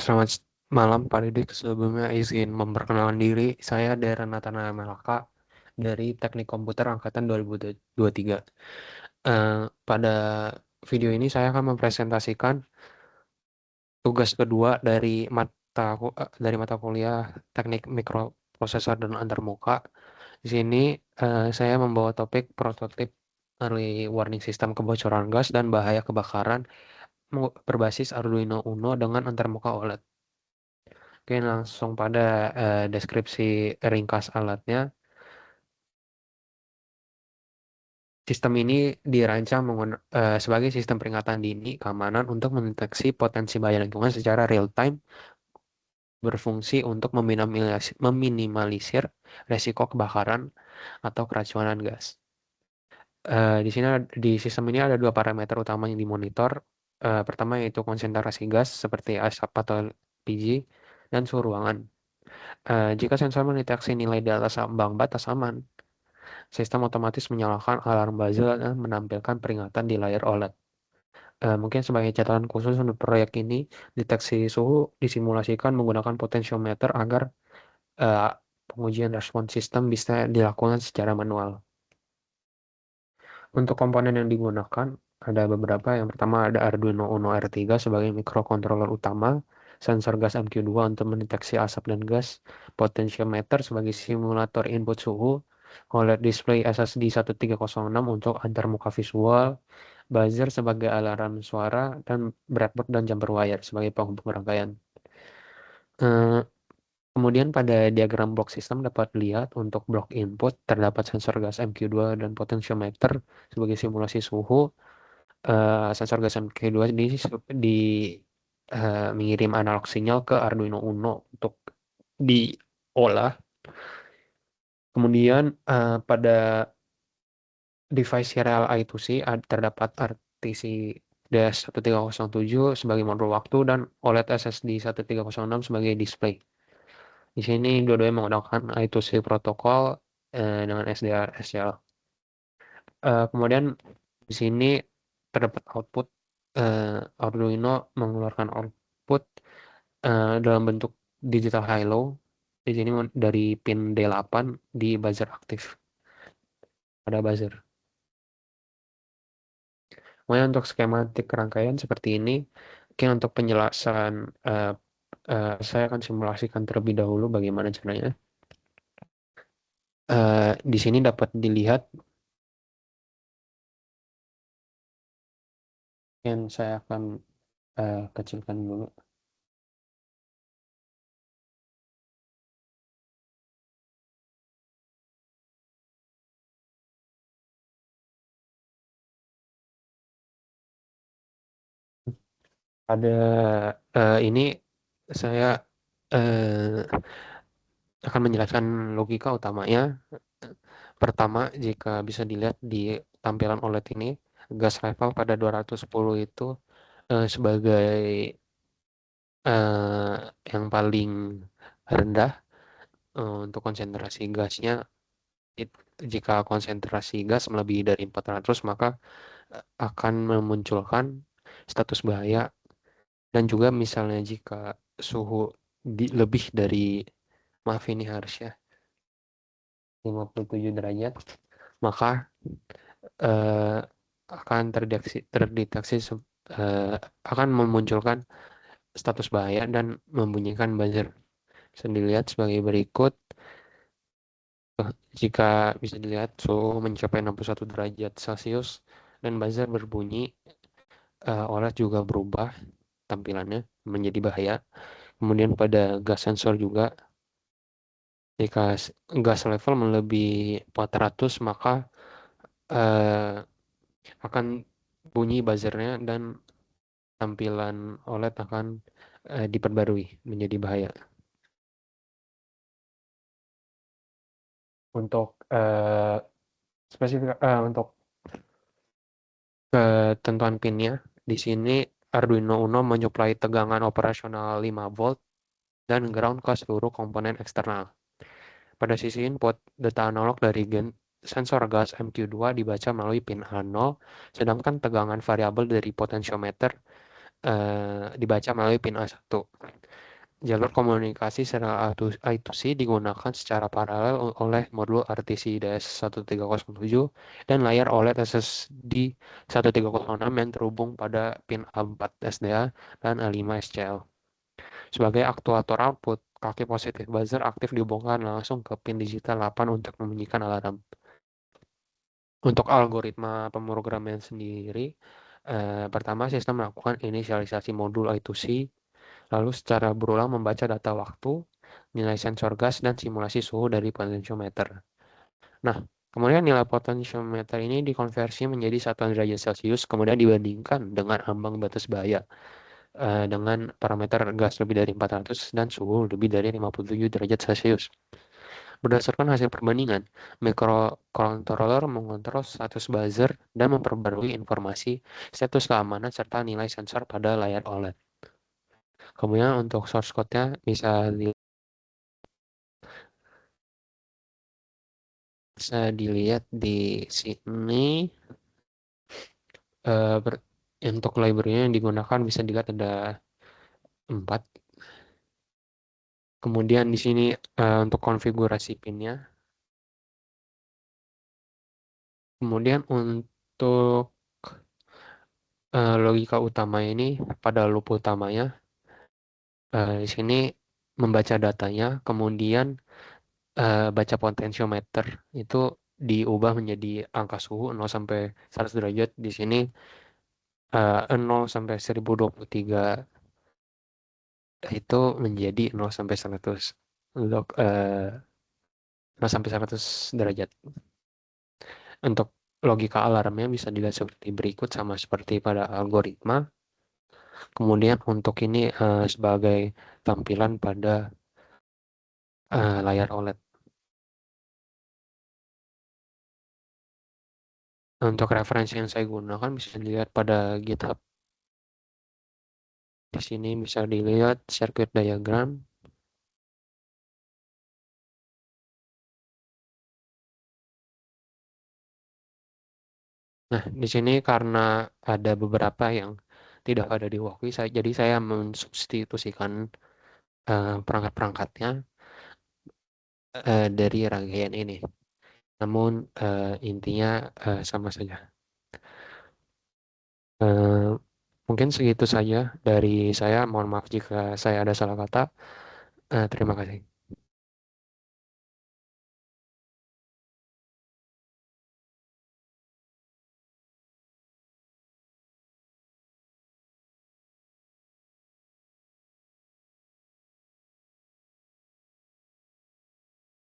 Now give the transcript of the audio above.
Selamat malam Pak Didik. Sebelumnya izin memperkenalkan diri. Saya Deren Natana Melaka dari Teknik Komputer Angkatan 2023. Pada video ini saya akan mempresentasikan tugas kedua dari mata kuliah Teknik Mikroprosesor dan Antarmuka. Di sini saya membawa topik prototip early warning system kebocoran gas dan bahaya kebakaran berbasis Arduino Uno dengan antarmuka OLED. Oke, langsung pada deskripsi ringkas alatnya. Sistem ini dirancang sebagai sistem peringatan dini keamanan untuk mendeteksi potensi bahaya lingkungan secara real time, berfungsi untuk meminimalisir resiko kebakaran atau keracunan gas. Di sistem ini ada dua parameter utama yang dimonitor. Pertama yaitu konsentrasi gas seperti asap atau LPG dan suhu ruangan. Jika sensor mendeteksi nilai di atas ambang batas aman, sistem otomatis menyalakan alarm buzzer dan menampilkan peringatan di layar OLED. Mungkin sebagai catatan khusus untuk proyek ini, deteksi suhu disimulasikan menggunakan potensiometer agar uh, pengujian respon sistem bisa dilakukan secara manual. Untuk komponen yang digunakan, ada beberapa. Yang pertama ada Arduino Uno R3 sebagai mikrokontroler utama, sensor gas MQ2 untuk mendeteksi asap dan gas, potentiometer sebagai simulator input suhu, OLED display SSD 1306 untuk antarmuka visual, buzzer sebagai alarm suara, dan breadboard dan jumper wire sebagai penghubung rangkaian. Eh, Kemudian pada diagram blok sistem dapat dilihat untuk blok input terdapat sensor gas MQ2 dan potentiometer sebagai simulasi suhu. Sensor gas MQ2 di mengirim analog sinyal ke Arduino Uno untuk diolah. Kemudian pada device serial I2C terdapat RTC DS1307 sebagai modul waktu dan OLED SSD 1306 sebagai display. Di sini dua-duanya menggunakan I2C protokol dengan SDR SCL. Kemudian di sini terdapat output. Arduino mengeluarkan output dalam bentuk digital high-low. Di sini dari pin D8 di buzzer aktif. Ada buzzer. Kemudian untuk skematik rangkaian seperti ini. Oke, untuk penjelasan saya akan simulasikan terlebih dahulu bagaimana caranya. Di sini dapat dilihat yang saya akan kecilkan dulu. Ada ini saya eh, akan menjelaskan logika utamanya. Pertama, jika bisa dilihat di tampilan OLED ini, gas level pada 210 itu sebagai eh, yang paling rendah untuk konsentrasi gasnya. Jika konsentrasi gas melebihi dari 400, maka akan memunculkan status bahaya. Dan juga misalnya jika suhu lebih dari, maaf ini harusnya 57 derajat, maka eh, akan terdeteksi akan memunculkan status bahaya dan membunyikan buzzer. Bisa dilihat sebagai berikut. Jika bisa dilihat suhu mencapai 61 derajat Celcius dan buzzer berbunyi, OLED juga berubah tampilannya menjadi bahaya. Kemudian pada gas sensor juga, jika gas level melebihi 400, maka eh, akan bunyi buzzernya dan tampilan OLED akan diperbarui menjadi bahaya. Untuk untuk ketentuan pinnya, di sini Arduino Uno menyuplai tegangan operasional 5 volt dan ground ke seluruh komponen eksternal. Pada sisi input, data analog dari sensor gas MQ2 dibaca melalui pin A0, sedangkan tegangan variabel dari potensiometer dibaca melalui pin A1. Jalur komunikasi secara I2C digunakan secara paralel oleh modul RTC DS1307 dan layar OLED SSD 1306 yang terhubung pada pin A4 SDA dan A5 SCL. Sebagai aktuator output, kaki positif buzzer aktif dihubungkan langsung ke pin digital 8 untuk membunyikan alarm. Untuk algoritma pemrograman sendiri, pertama sistem melakukan inisialisasi modul I2C, lalu secara berulang membaca data waktu, nilai sensor gas, dan simulasi suhu dari potentiometer. Nah, kemudian nilai potentiometer ini dikonversi menjadi satuan derajat Celcius, kemudian dibandingkan dengan ambang batas bahaya dengan parameter gas lebih dari 400 dan suhu lebih dari 57 derajat Celcius. Berdasarkan hasil perbandingan, microcontroller mengontrol status buzzer dan memperbarui informasi status keamanan serta nilai sensor pada layar OLED. Kemudian untuk source code-nya bisa dilihat di sini. Eh, ber- untuk library yang digunakan bisa dilihat ada 4. Kemudian di sini untuk konfigurasi pinnya. Kemudian untuk logika utama ini pada loop utamanya di sini membaca datanya, kemudian baca potentiometer itu diubah menjadi angka suhu 0 sampai 100 derajat. Di sini 0 sampai 1023 itu menjadi 0 sampai 100 untuk 0 sampai 100 derajat. Untuk logika alarmnya bisa dilihat seperti berikut sama seperti pada algoritma. Kemudian untuk ini sebagai tampilan pada layar OLED. Untuk referensi yang saya gunakan bisa dilihat pada GitHub. Di sini bisa dilihat circuit diagram. Nah, di sini karena ada beberapa yang tidak ada di Walkly, jadi saya mensubstitusikan perangkat-perangkatnya dari rangkaian ini. Namun intinya sama saja. Eh, Mungkin segitu saja dari saya. Mohon maaf jika saya ada salah kata. Terima kasih.